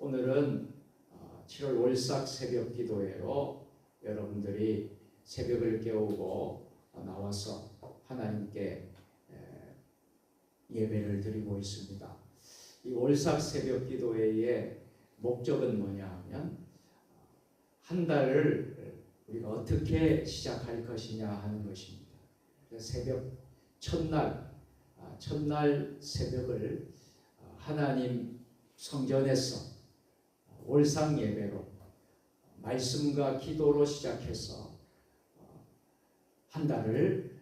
오늘은 7월 월삭 새벽 기도회로 여러분들이 새벽을 깨우고 나와서 하나님께 예배를 드리고 있습니다. 이 월삭 새벽 기도회의 목적은 뭐냐 하면 한 달을 우리가 어떻게 시작할 것이냐 하는 것입니다. 새벽 첫날 새벽을 하나님 성전에서 월상 예배로 말씀과 기도로 시작해서 한 달을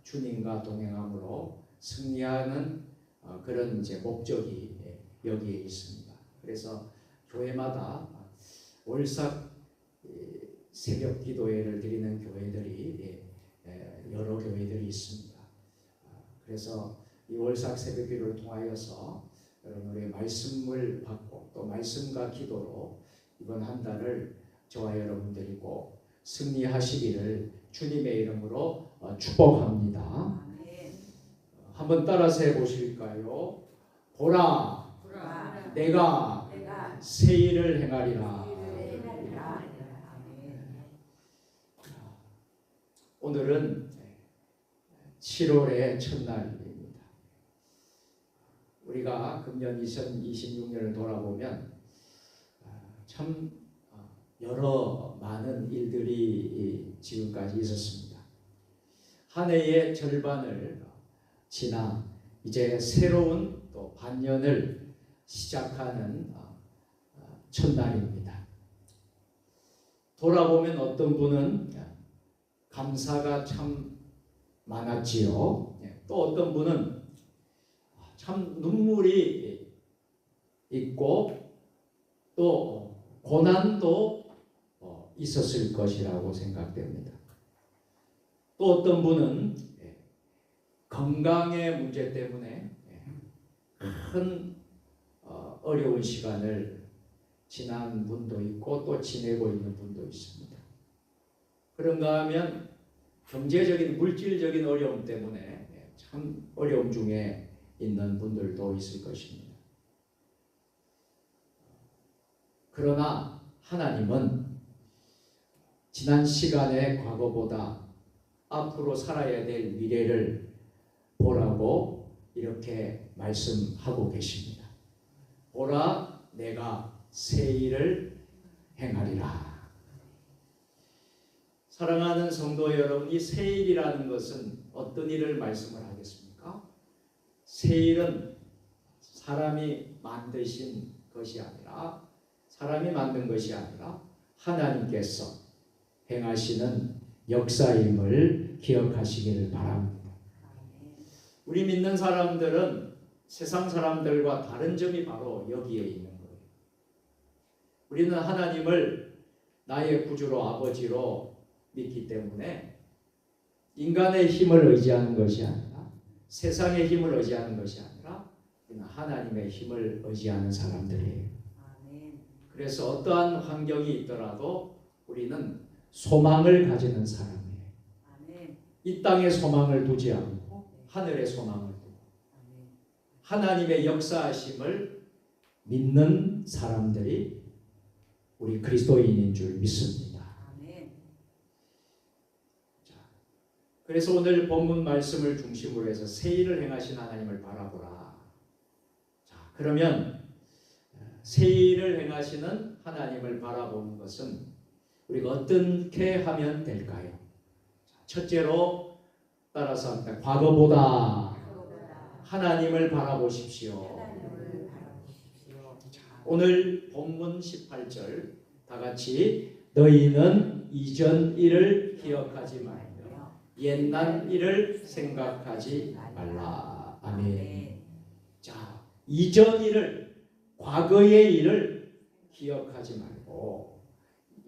주님과 동행함으로 승리하는 그런 이제 목적이 여기에 있습니다. 그래서 교회마다 월삭 새벽 기도회를 드리는 교회들이 여러 교회들이 있습니다. 그래서 이 월삭 새벽 기도를 통하여서 여러분의 말씀을 받고 또 말씀과 기도로 이번 한 달을 저와 여러분들이 꼭 승리하시기를 주님의 이름으로 축복합니다. 한번 따라서 해보실까요? 보라, 내가 새 일을 행하리라. 오늘은 7월의 첫날입니다. 우리가 금년 2026년을 돌아보면 참 여러 많은 일들이 지금까지 있었습니다. 한 해의 절반을 지나 이제 새로운 또 반년을 시작하는 첫날입니다. 돌아보면 어떤 분은 감사가 참 많았지요. 또 어떤 분은 참 눈물이 있고 또 고난도 있었을 것이라고 생각됩니다. 또 어떤 분은 건강의 문제 때문에 큰 어려운 시간을 지난 분도 있고 또 지내고 있는 분도 있습니다. 그런가 하면 경제적인 물질적인 어려움 때문에 참 어려움 중에 있는 분들도 있을 것입니다. 그러나 하나님은 지난 시간의 과거보다 앞으로 살아야 될 미래를 보라고 이렇게 말씀하고 계십니다. 보라, 내가 새 일을 행하리라. 사랑하는 성도 여러분, 이 새 일이라는 것은 어떤 일을 말씀을 하겠습니까? 새 일은 사람이 만드신 것이 아니라 사람이 만든 것이 아니라 하나님께서 행하시는 역사임을 기억하시기를 바랍니다. 우리 믿는 사람들은 세상 사람들과 다른 점이 바로 여기에 있는 거예요. 우리는 하나님을 나의 구주로 아버지로 믿기 때문에 인간의 힘을 의지하는 것이 아니라 세상의 힘을 의지하는 것이 아니라 우리는 하나님의 힘을 의지하는 사람들이에요. 그래서 어떠한 환경이 있더라도 우리는 소망을 가지는 사람이에요. 이 땅에 소망을 두지 않고 하늘에 소망을 두고 하나님의 역사하심을 믿는 사람들이 우리 그리스도인인 줄 믿습니다. 그래서 오늘 본문 말씀을 중심으로 해서 새 일을 행하신 하나님을 바라보라. 자, 그러면 새 일을 행하시는 하나님을 바라보는 것은 우리가 어떻게 하면 될까요? 첫째로 따라서 합니다. 과거보다 하나님을 바라보십시오. 오늘 본문 18절 다 같이 너희는 이전 일을 기억하지 말며 옛날 일을 생각하지 말라. 아멘. 자, 이전 일을 과거의 일을 기억하지 말고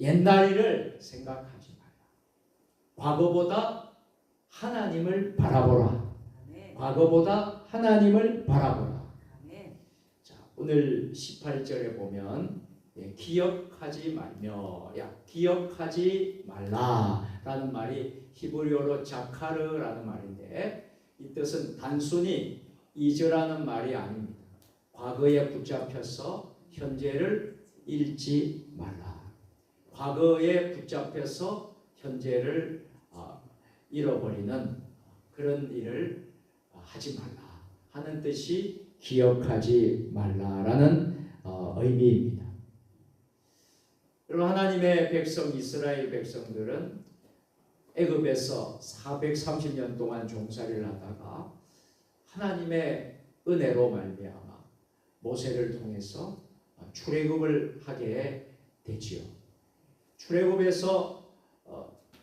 옛날 일을 생각하지 말라. 과거보다 하나님을 바라보라. 과거보다 하나님을 바라보라. 자, 오늘 18절에 보면 기억하지 말며 기억하지 말라라는 말이 히브리어로 자카르라는 말인데 이 뜻은 단순히 잊으라는 말이 아닙니다. 과거에 붙잡혀서 현재를 잃지 말라. 과거에 붙잡혀서 현재를 잃어버리는 그런 일을 하지 말라 하는 뜻이 기억하지 말라라는 의미입니다. 그리고 하나님의 백성 이스라엘 백성들은 애굽에서 430년 동안 종살이를 하다가 하나님의 은혜로 말미암아 모세를 통해서 출애굽을 하게 되지요. 출애굽에서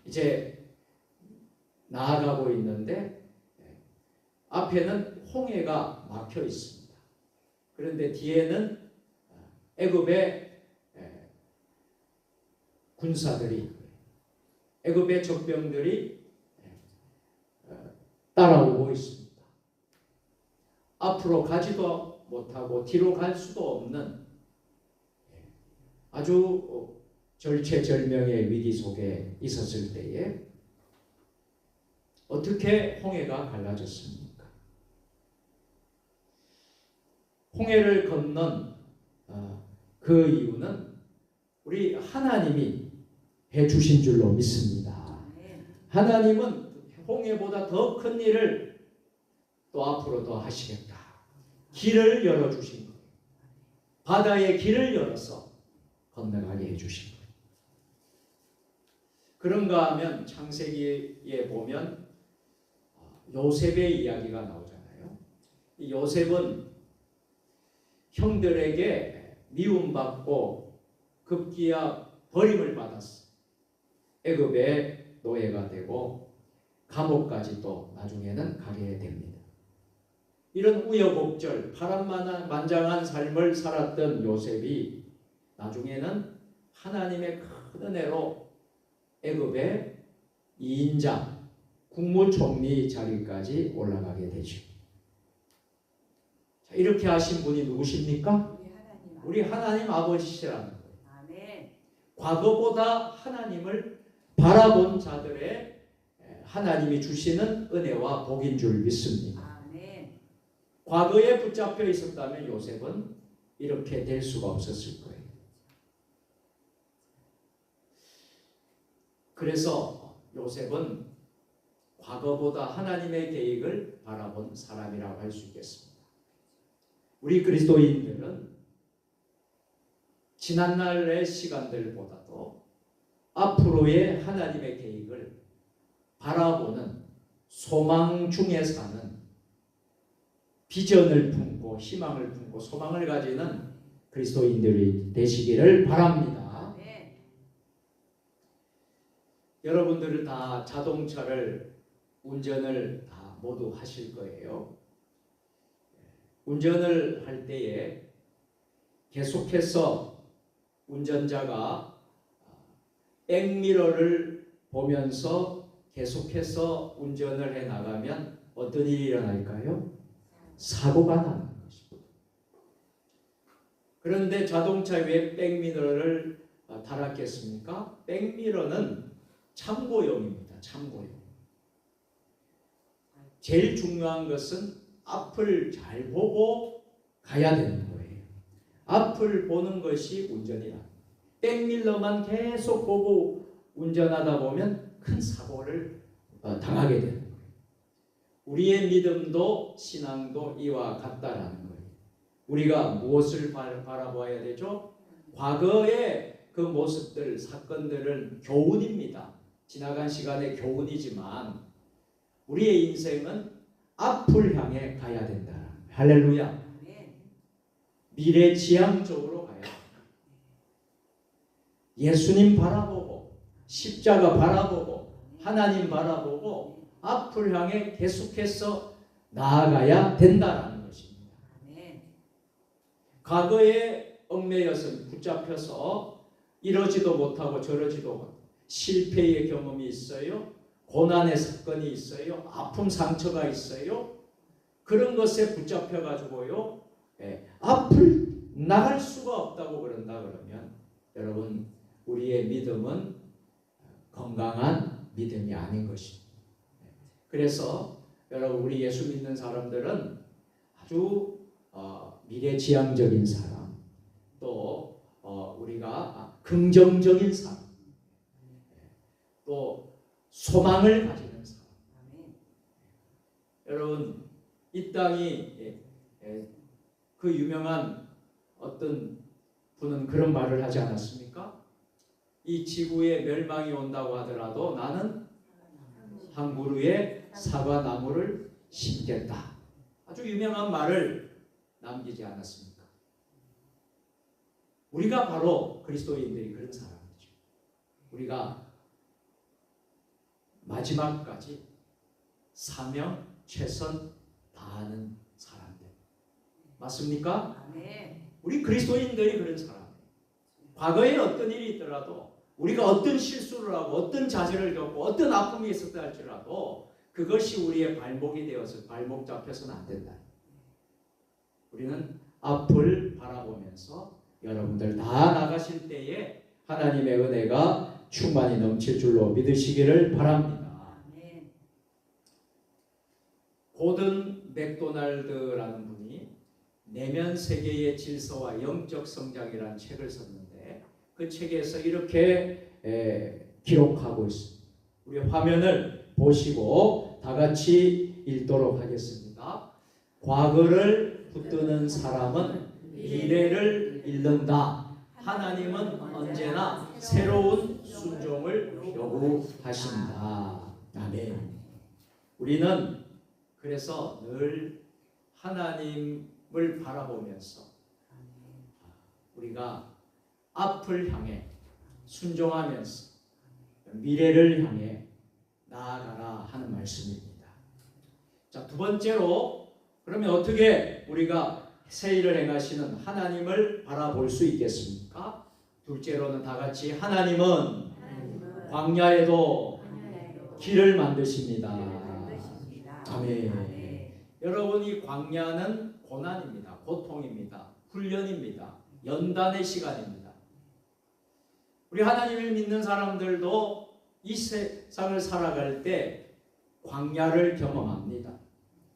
이제 나아가고 있는데 앞에는 홍해가 막혀 있습니다. 그런데 뒤에는 애굽의 군사들이, 애굽의 적병들이 따라오고 있습니다. 앞으로 가지도 못하고 뒤로 갈 수도 없는 아주 절체절명의 위기 속에 있었을 때에 어떻게 홍해가 갈라졌습니까? 홍해를 건넌 그 이유는 우리 하나님이 해주신 줄로 믿습니다. 하나님은 홍해보다 더 큰 일을 또 앞으로 더 하시겠다. 길을 열어주신 거예요. 바다의 길을 열어서 건너가게 해주신 거예요. 그런가 하면 창세기에 보면 요셉의 이야기가 나오잖아요. 이 요셉은 형들에게 미움받고 급기야 버림을 받았어. 애굽의 노예가 되고 감옥까지 또 나중에는 가게 됩니다. 이런 우여곡절 파란만장한 삶을 살았던 요셉이 나중에는 하나님의 큰 은혜로 애굽의 2인장 국무총리 자리까지 올라가게 되죠. 자, 이렇게 하신 분이 누구십니까? 우리 하나님 아버지시라는 거예요. 아멘. 과거보다 하나님을 바라본 자들의 하나님이 주시는 은혜와 복인 줄 믿습니다. 아멘. 과거에 붙잡혀 있었다면 요셉은 이렇게 될 수가 없었을 거예요. 그래서 요셉은 과거보다 하나님의 계획을 바라본 사람이라고 할 수 있겠습니다. 우리 그리스도인들은 지난날의 시간들보다도 앞으로의 하나님의 계획을 바라보는 소망 중에 사는 비전을 품고 희망을 품고 소망을 가지는 그리스도인들이 되시기를 바랍니다. 네. 여러분들은 다 자동차를 운전을 다 모두 하실 거예요. 운전을 할 때에 계속해서 운전자가 백미러를 보면서 계속해서 운전을 해 나가면 어떤 일이 일어날까요? 사고가 나는 것입니다. 그런데 자동차에 왜 백미러를 달았겠습니까? 백미러는 참고용입니다. 참고용. 제일 중요한 것은 앞을 잘 보고 가야 되는 거예요. 앞을 보는 것이 운전이다. 백밀러만 계속 보고 운전하다 보면 큰 사고를 당하게 되는 거예요. 우리의 믿음도 신앙도 이와 같다라는 거예요. 우리가 무엇을 바라봐야 되죠? 과거의 그 모습들, 사건들은 교훈입니다. 지나간 시간의 교훈이지만 우리의 인생은 앞을 향해 가야 된다. 할렐루야. 미래지향적으로 가야 된다. 예수님 바라보고 십자가 바라보고 하나님 바라보고 앞을 향해 계속해서 나아가야 된다는 것입니다. 과거에 얽매여서 붙잡혀서 이러지도 못하고 저러지도 못하고 실패의 경험이 있어요. 고난의 사건이 있어요. 아픔 상처가 있어요. 그런 것에 붙잡혀가지고요. 앞을 나갈 수가 없다고 그런다 그러면 여러분 우리의 믿음은 건강한 믿음이 아닌 것입니다. 그래서 여러분 우리 예수 믿는 사람들은 아주 미래지향적인 사람 또 긍정적인 사람, 또 소망을 가지는 사람. 여러분, 이 땅이 그 유명한 어떤 분은 그런 말을 하지 않았습니까? 이 지구에 멸망이 온다고 하더라도 나는 한 그루의 사과나무를 심겠다. 아주 유명한 말을 남기지 않았습니까? 우리가 바로 그리스도인들이 그런 사람이죠. 우리가 마지막까지 사명, 최선 다하는 사람들. 맞습니까? 우리 그리스도인들이 그런 사람이에요. 과거에 어떤 일이 있더라도 우리가 어떤 실수를 하고 어떤 좌절을 겪고 어떤 아픔이 있었다 할지라도 그것이 우리의 발목이 되어서 발목 잡혀서는 안 된다. 우리는 앞을 바라보면서 여러분들 다 나가실 때에 하나님의 은혜가 충만히 넘칠 줄로 믿으시기를 바랍니다. 고든 맥도날드라는 분이 내면 세계의 질서와 영적 성장이라는 책을 썼는데 그 책에서 이렇게 기록하고 있습니다. 우리 화면을 보시고 다 같이 읽도록 하겠습니다. 과거를 붙드는 사람은 미래를 잃는다. 하나님은 언제나 새로운 순종을 요구하신다. 아멘. 우리는 그래서 늘 하나님을 바라보면서 우리가 앞을 향해 순종하면서 미래를 향해 나아가라 하는 말씀입니다. 자, 두 번째로 그러면 어떻게 우리가 새 일을 행하시는 하나님을 바라볼 수 있겠습니까? 둘째로는 다 같이 하나님은 광야에도 길을 만드십니다. 아멘. 여러분, 이 광야는 고난입니다. 고통입니다. 훈련입니다. 연단의 시간입니다. 우리 하나님을 믿는 사람들도 이 세상을 살아갈 때 광야를 경험합니다.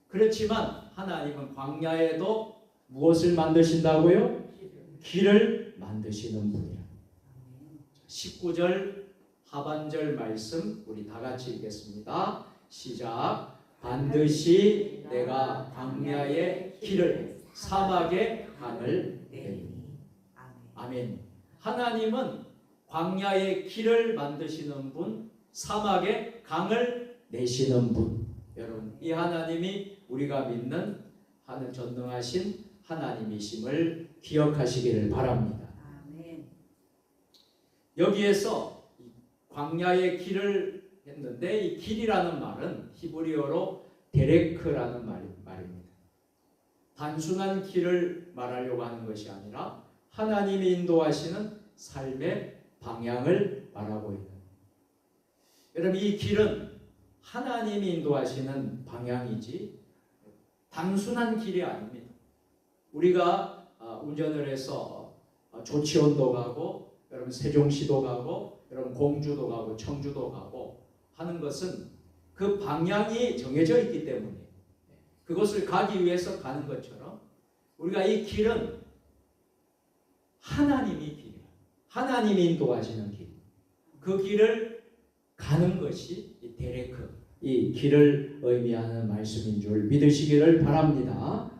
그렇지만 하나님은 광야에도 무엇을 만드신다고요? 길을 만드시는 분이라. 19절 하반절 말씀 우리 다 같이 읽겠습니다. 시작. 반드시 내가 광야의 길을 사막의 강을 내리니. 아멘. 하나님은 광야의 길을 만드시는 분, 사막의 강을 내시는 분. 여러분, 이 하나님이 우리가 믿는 하늘 전능하신 하나님이심을 기억하시기를 바랍니다. 아멘. 여기에서 광야의 길을 했는데 이 길이라는 말은 히브리어로 데레크라는 말입니다. 단순한 길을 말하려고 하는 것이 아니라 하나님이 인도하시는 삶의 방향을 말하고 있는. 여러분, 이 길은 하나님이 인도하시는 방향이지 단순한 길이 아닙니다. 우리가 운전을 해서 조치원도 가고 여러분 세종시도 가고 여러분 공주도 가고 청주도 가고 하는 것은 그 방향이 정해져 있기 때문에 그것을 가기 위해서 가는 것처럼 우리가 이 길은 하나님이 길이에요. 하나님이 인도하시는 길. 그 길을 가는 것이 이 데레크, 이 길을 의미하는 말씀인 줄 믿으시기를 바랍니다.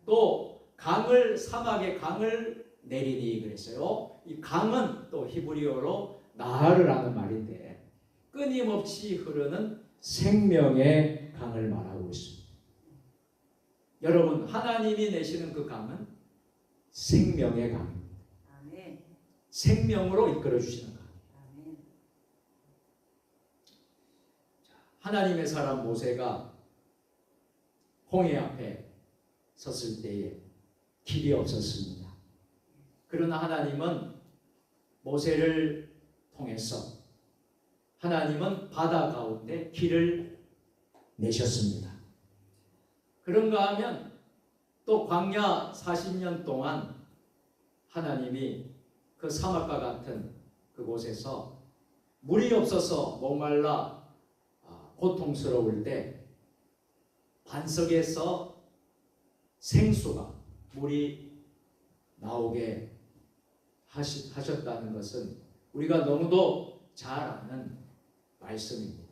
또 강을 사막의 강을 내리니 그랬어요. 이 강은 또 히브리어로 나하르라는 말인데 끊임없이 흐르는 생명의 강을 말하고 있습니다. 여러분, 하나님이 내시는 그 강은 생명의 강입니다. 생명으로 이끌어 주시는 강. 하나님의 사람 모세가 홍해 앞에 섰을 때에 길이 없었습니다. 그러나 하나님은 모세를 통해서 하나님은 바다 가운데 길을 내셨습니다. 그런가 하면 또 광야 40년 동안 하나님이 그 사막과 같은 그곳에서 물이 없어서 목말라 고통스러울 때 반석에서 생수가 물이 나오게 하셨다는 것은 우리가 너무도 잘 아는 말씀입니다.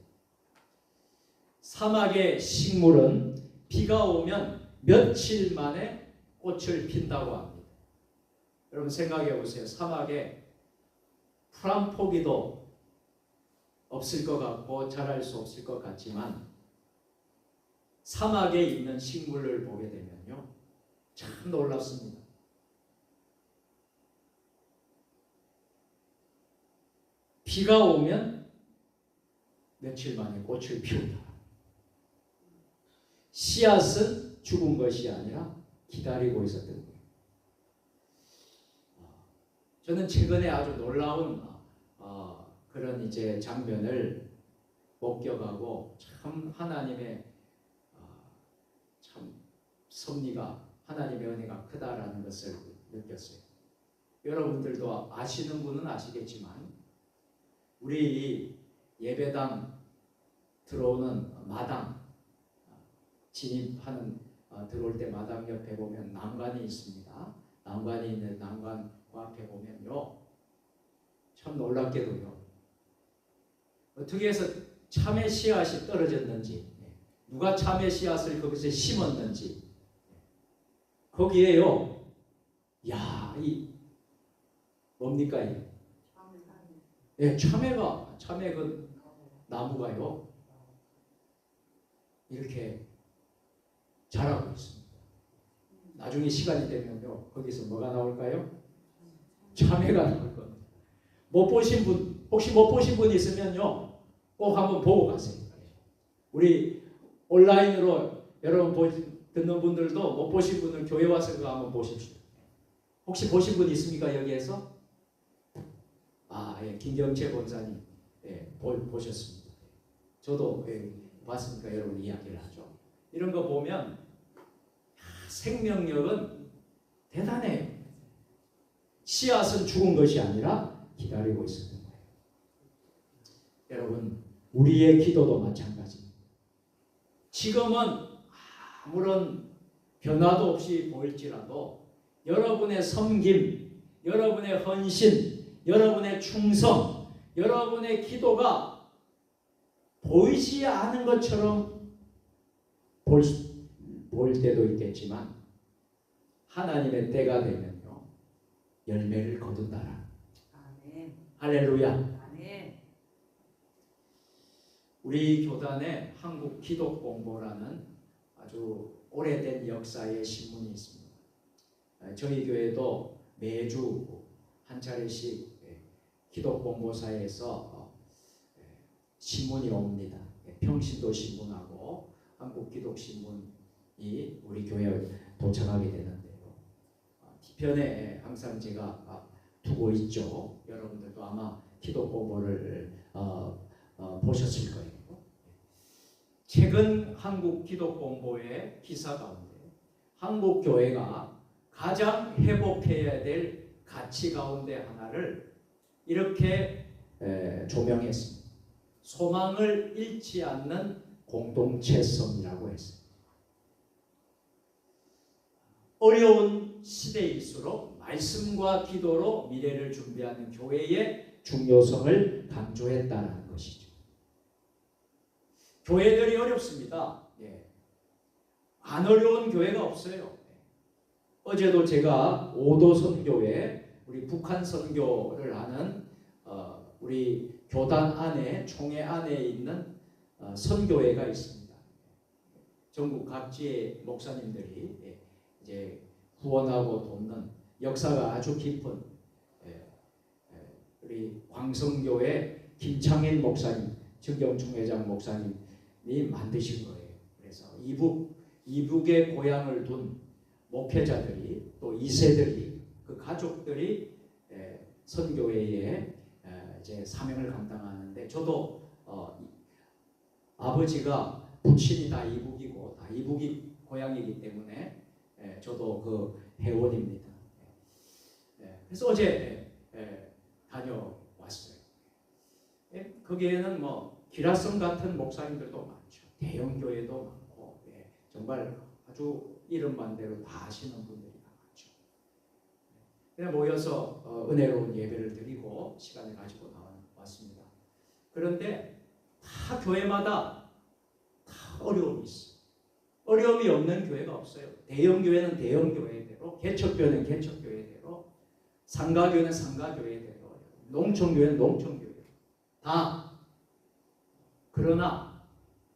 사막의 식물은 비가 오면 며칠 만에 꽃을 핀다고 합니다. 여러분 생각해 보세요. 사막에 풀 한 포기도 없을 것 같고 자랄 수 없을 것 같지만 사막에 있는 식물을 보게 되면요, 참 놀랍습니다. 비가 오면 며칠 만에 꽃을 피운다. 씨앗은 죽은 것이 아니라 기다리고 있었던 거예요. 저는 최근에 아주 놀라운 그런 이제 장면을 목격하고 참 하나님의 참 섭리가, 하나님의 은혜가 크다라는 것을 느꼈어요. 여러분들도 아시는 분은 아시겠지만 우리 예배당 들어오는 마당, 진입하는 들어올 때 마당 옆에 보면 난간이 있습니다. 난간이 있는 난간 그 앞에 보면요, 참 놀랍게도요, 어떻게 해서 참외 씨앗이 떨어졌는지, 누가 참외 씨앗을 거기서 심었는지, 거기에요, 야, 이 뭡니까 이? 예, 참외 그 나무가요 이렇게 자라고 있습니다. 나중에 시간이 되면요, 거기서 뭐가 나올까요? 참외가 나올 겁니다. 못 보신 분, 혹시 못 보신 분 있으면요, 꼭 한번 보고 가세요. 우리 온라인으로 여러분 듣는 분들도 못 보신 분은 교회 와서 그거 한번 보십시오. 혹시 보신 분 있습니까 여기에서? 예, 김경채 권사님, 예, 보셨습니다. 저도 봤으니까 여러분 이야기를 하죠. 이런 거 보면 생명력은 대단해요. 씨앗은 죽은 것이 아니라 기다리고 있었던 거예요. 여러분, 우리의 기도도 마찬가지입니다. 지금은 아무런 변화도 없이 보일지라도 여러분의 섬김, 여러분의 헌신, 여러분의 충성, 여러분의 기도가 보이지 않은 것처럼 보일 때도 있겠지만 하나님의 때가 되면요, 열매를 거둔다라. 아멘. 할렐루야. 아멘. 우리 교단에 한국 기독공보라는 아주 오래된 역사의 신문이 있습니다. 저희 교회도 매주 한 차례씩 기독공보사에서 신문이 옵니다. 평신도 신문하고 한국기독신문이 우리 교회에 도착하게 되는데요, 뒤편에 항상 제가 두고 있죠. 여러분들도 아마 기독공보를 보셨을 거예요. 최근 한국기독공보의 기사 가운데 한국교회가 가장 회복해야 될 가치 가운데 하나를 이렇게 조명했습니다. 소망을 잃지 않는 공동체성이라고 했습니다. 어려운 시대일수록 말씀과 기도로 미래를 준비하는 교회의 중요성을 강조했다는 것이죠. 교회들이 어렵습니다. 안 어려운 교회가 없어요. 어제도 제가 오도 선교회, 우리 북한 선교를 하는 우리 교단 안에, 총회 안에 있는 선교회가 있습니다. 전국 각지의 목사님들이 이제 후원하고 돕는 역사가 아주 깊은 우리 광성교회 김창일 목사님, 정경총회장 목사님이 만드신 거예요. 그래서 이북의 고향을 둔 목회자들이, 또 2세들이, 그 가족들이 선교회에 이제 사명을 감당하는데, 저도 아버지가 부친이 다 이북이고 다 이북이 고향이기 때문에 저도 그 회원입니다. 그래서 어제 다녀왔어요. 거기에는 뭐 기라성 같은 목사님들도 많죠. 대형 교회도 많고, 정말 아주 이름 반대로 다 하시는 분들이 많죠. 그냥 모여서 은혜로운 예배를 드리고 시간을 가지고 나왔습니다. 그런데 다 교회마다 다 어려움이 있어요. 어려움이 없는 교회가 없어요. 대형 교회는 대형 교회대로, 개척교회는 개척 교회대로, 상가교회는 상가 교회대로, 농촌 교회는 농촌 교회대로 다. 그러나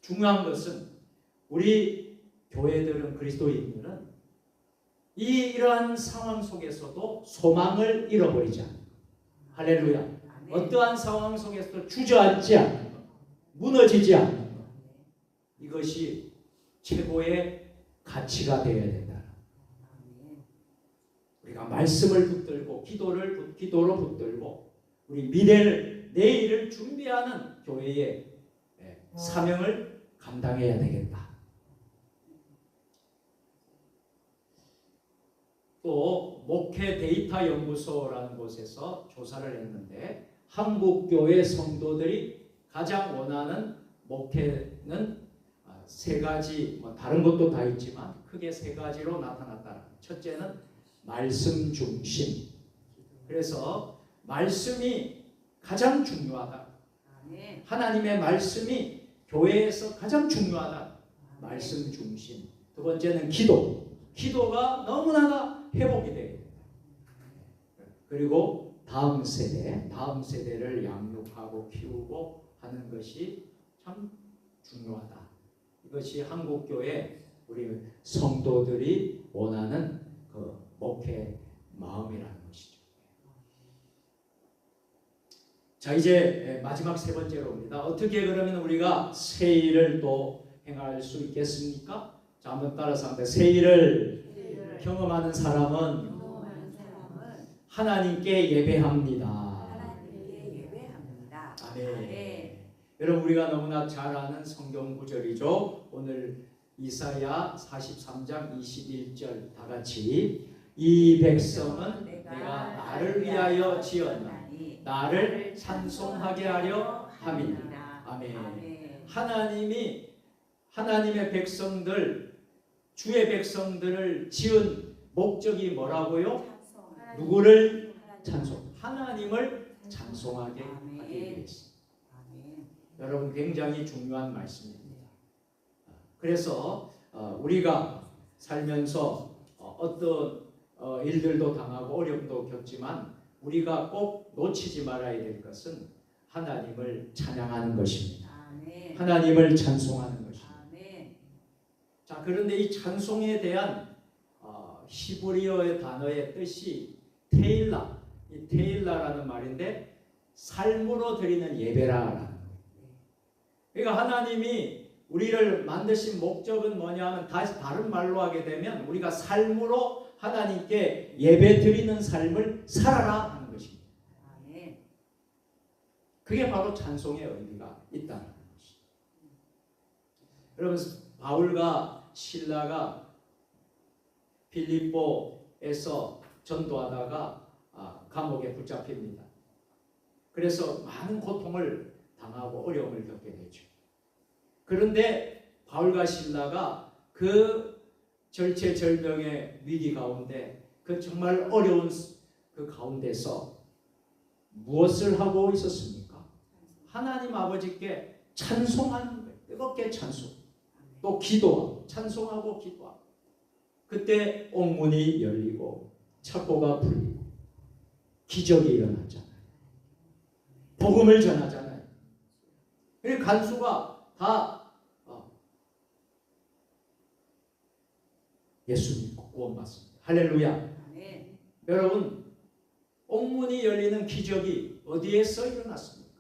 중요한 것은 우리 교회들은, 그리스도인들은 이러한 상황 속에서도 소망을 잃어버리지 않는 것. 할렐루야. 어떠한 상황 속에서도 주저앉지 않는 것, 무너지지 않는 것, 이것이 최고의 가치가 되어야 된다. 우리가 말씀을 붙들고 기도로 붙들고 우리 미래를, 내일을 준비하는 교회의 사명을 감당해야 되겠다. 또 목회 데이터 연구소라는 곳에서 조사를 했는데 한국교회 성도들이 가장 원하는 목회는 세 가지, 다른 것도 다 있지만 크게 세 가지로 나타났다. 첫째는 말씀 중심. 그래서 말씀이 가장 중요하다. 하나님의 말씀이 교회에서 가장 중요하다. 말씀 중심. 두 번째는 기도. 기도가 너무나가 회복이 돼야 된다. 그리고 다음 세대를 양육하고 키우고 하는 것이 참 중요하다. 이것이 한국교회 우리 성도들이 원하는 그 목회 마음이라는 것이죠. 자, 이제 마지막 세 번째로 옵니다. 어떻게 그러면 우리가 새 일을 또 행할 수 있겠습니까? 자, 한번 따라서 합니다. 새 일을 경험하는 사람은 하나님께 예배합니다. 아멘. 여러분, 우리가 너무나 잘 아는 성경 구절이죠. 오늘 이사야 43장 21절 다 같이, 이 백성은 내가 나를 위하여 지었나니 나를 찬송하게 하려 함이니라. 아멘. 하나님이 하나님의 백성들, 주의 백성들을 지은 목적이 뭐라고요? 누구를 찬송? 하나님을 찬송하게 하기 위해서. 여러분, 굉장히 중요한 말씀입니다. 그래서 우리가 살면서 어떤 일들도 당하고 어려움도 겪지만 우리가 꼭 놓치지 말아야 될 것은 하나님을 찬양하는 것입니다. 하나님을 찬송하는 것입니다. 자, 그런데 이 찬송에 대한 히브리어의 단어의 뜻이 테일라, 이 테일라라는 말인데 삶으로 드리는 예배라라는 거예요. 그러니까 하나님이 우리를 만드신 목적은 뭐냐 하면, 다른 말로 하게 되면 우리가 삶으로 하나님께 예배 드리는 삶을 살아라 하는 것입니다. 그게 바로 찬송의 의미가 있다는 것입니다. 여러분, 바울과 실라가 빌립보에서 전도하다가 감옥에 붙잡힙니다. 그래서 많은 고통을 당하고 어려움을 겪게 되죠. 그런데 바울과 실라가 그 절체절명의 위기 가운데, 그 정말 어려운 그 가운데서 무엇을 하고 있었습니까? 하나님 아버지께 찬송하는 거예요. 뜨겁게 찬송. 또 기도하고, 찬송하고 기도하고. 그때 옥문이 열리고 착고가 풀리고 기적이 일어났잖아요. 복음을 전하잖아요. 이 간수가 다 예수 믿고 구원받습니다. 할렐루야. 여러분, 옥문이 열리는 기적이 어디에서 일어났습니까?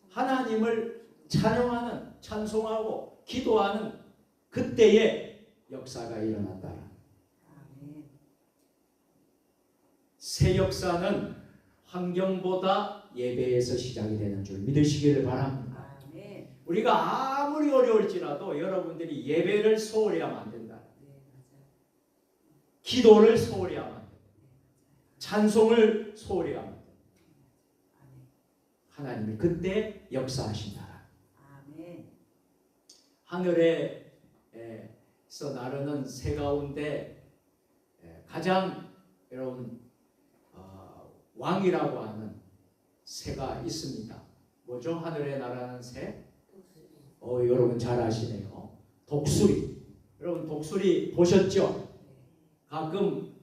하나님을 찬양하는, 찬송하고 기도하는 그때의 역사가 일어났다. 새 역사는 환경보다 예배에서 시작이 되는 줄 믿으시기를 바랍니다. 우리가 아무리 어려울지라도 여러분들이 예배를 소홀히 하면 안 된다. 기도를 소홀히 하면 안 된다. 찬송을 소홀히 하면 안 된다. 하나님이 그때 역사하신다. 하늘에서 나르는 새 가운데 가장 여러분 왕이라고 하는 새가 있습니다. 뭐죠? 하늘에 날아가는 새? 여러분 잘 아시네요. 독수리. 여러분 독수리 보셨죠? 가끔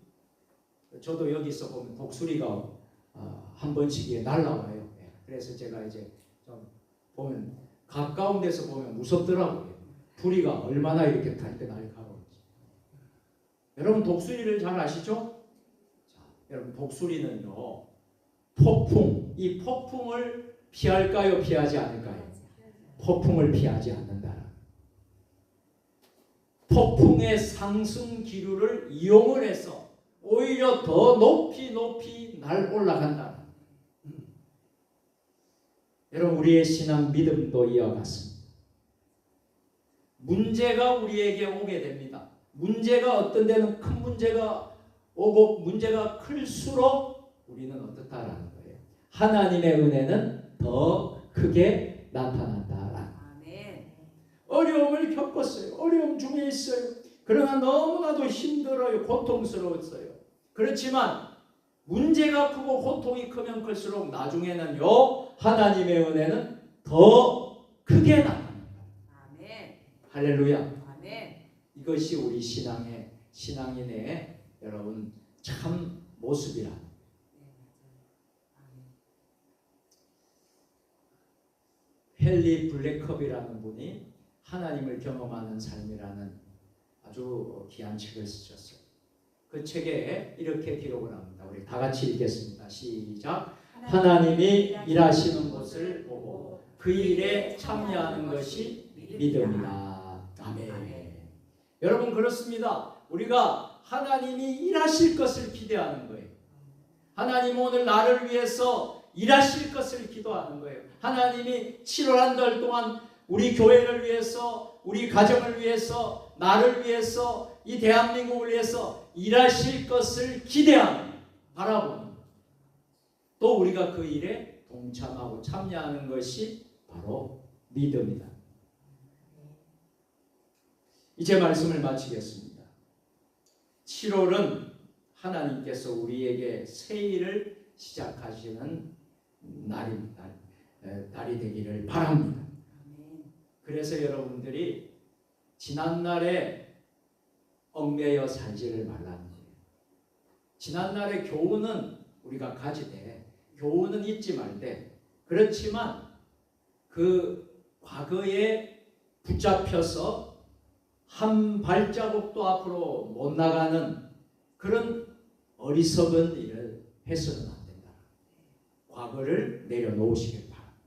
저도 여기서 보면 독수리가 한 번씩 날아와요. 그래서 제가 이제 좀 보면 가까운 데서 보면 무섭더라고요. 부리가 얼마나 이렇게 탈 때 날카로운지. 여러분 독수리를 잘 아시죠? 자, 여러분 독수리는요, 폭풍, 이 폭풍을 피할까요? 피하지 않을까요? 폭풍을 피하지 않는다. 폭풍의 상승 기류를 이용을 해서 오히려 더 높이 날 올라간다. 여러분 우리의 신앙 믿음도 이와 같습니다. 문제가 우리에게 오게 됩니다. 문제가 어떤 데는 큰 문제가 오고 문제가 클수록 우리는 어떻다라는 거예요. 하나님의 은혜는 더 크게 나타난다라는. 어려움을 겪었어요. 어려움 중에 있어요. 그러나 너무나도 힘들어요. 고통스러웠어요. 그렇지만 문제가 크고 고통이 크면 클수록 나중에는요, 하나님의 은혜는 더 크게 나타납니다. 할렐루야. 아멘. 이것이 우리 신앙인의 여러분 참 모습이라. 헨리 블랙컵이라는 분이 하나님을 경험하는 삶이라는 아주 귀한 책을 쓰셨어요. 그 책에 이렇게 기록을 합니다. 우리 다 같이 읽겠습니다. 시작. 하나님이 일하시는 것을 보고 그 일에 참여하는 것이 믿음이다. 아멘. 여러분 그렇습니다. 우리가 하나님이 일하실 것을 기대하는 거예요. 하나님 오늘 나를 위해서 일하실 것을 기도하는 거예요. 하나님이 7월 한 달 동안 우리 교회를 위해서, 우리 가정을 위해서, 나를 위해서, 이 대한민국을 위해서 일하실 것을 기대하는, 바라보는, 또 우리가 그 일에 동참하고 참여하는 것이 바로 믿음이다. 이제 말씀을 마치겠습니다. 7월은 하나님께서 우리에게 새 일을 시작하시는 날이 되기를 바랍니다. 그래서 여러분들이 지난날에 얽매여 살지를 말라는 거예요. 지난날의 교훈은 우리가 가지되, 교훈은 잊지 말되, 그렇지만 그 과거에 붙잡혀서 한 발자국도 앞으로 못 나가는 그런 어리석은 일을 해서는 안 된다. 과거를 내려놓으시길 바랍니다.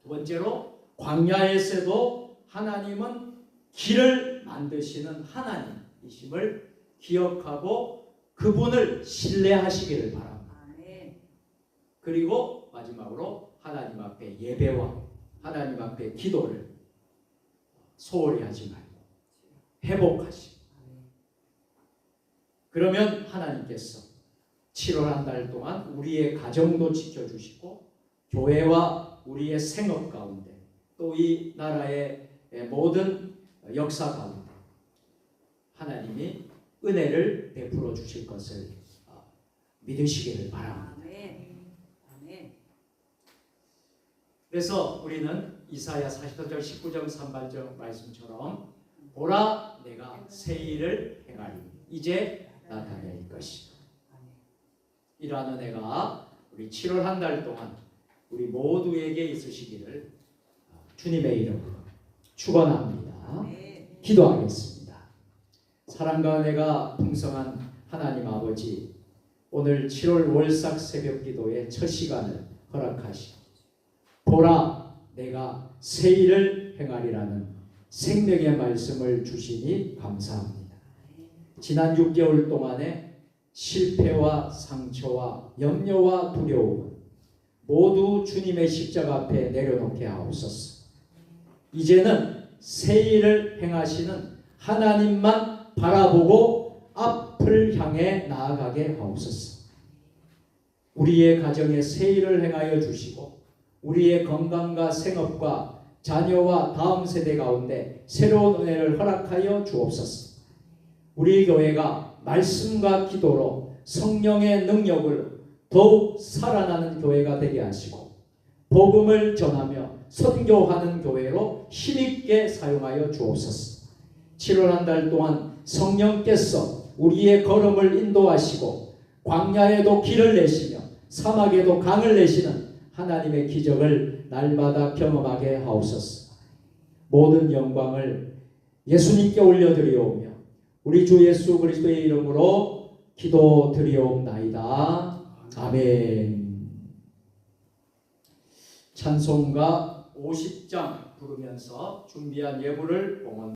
두 번째로, 광야에서도 하나님은 길을 만드시는 하나님이심을 기억하고 그분을 신뢰하시기를 바랍니다. 그리고 마지막으로 하나님 앞에 예배와 하나님 앞에 기도를 소홀히 하지 말고 회복하시고, 그러면 하나님께서 7월 한 달 동안 우리의 가정도 지켜주시고 교회와 우리의 생업 가운데 또 이 나라의 모든 역사 가운데 하나님이 은혜를 베풀어 주실 것을 믿으시기를 바랍니다. 그래서 우리는 이사야 44절 19절 3발절 말씀처럼 보라 내가 새 일을 행하리 이제 나타낼 것이다. 이러한 은혜가 우리 7월 한 달 동안 우리 모두에게 있으시기를 주님의 이름으로 축원합니다. 기도하겠습니다. 사랑과 은혜가 풍성한 하나님 아버지, 오늘 7월 월삭 새벽 기도의 첫 시간을 허락하시고 보라 내가 새 일을 행하리라는 생명의 말씀을 주시니 감사합니다. 지난 6개월 동안에 실패와 상처와 염려와 두려움은 모두 주님의 십자가 앞에 내려놓게 하옵소서. 이제는 새 일을 행하시는 하나님만 바라보고 앞을 향해 나아가게 하옵소서. 우리의 가정에 새 일을 행하여 주시고 우리의 건강과 생업과 자녀와 다음 세대 가운데 새로운 은혜를 허락하여 주옵소서. 우리 교회가 말씀과 기도로 성령의 능력을 더욱 살아나는 교회가 되게 하시고 복음을 전하며 선교하는 교회로 힘있게 사용하여 주옵소서. 7월 한 달 동안 성령께서 우리의 걸음을 인도하시고 광야에도 길을 내시며 사막에도 강을 내시는 하나님의 기적을 날마다 경험하게 하옵소서. 모든 영광을 예수님께 올려드리오며 우리 주 예수 그리스도의 이름으로 기도드리옵나이다. 아멘. 찬송가 50장 부르면서 준비한 예물을 봉헌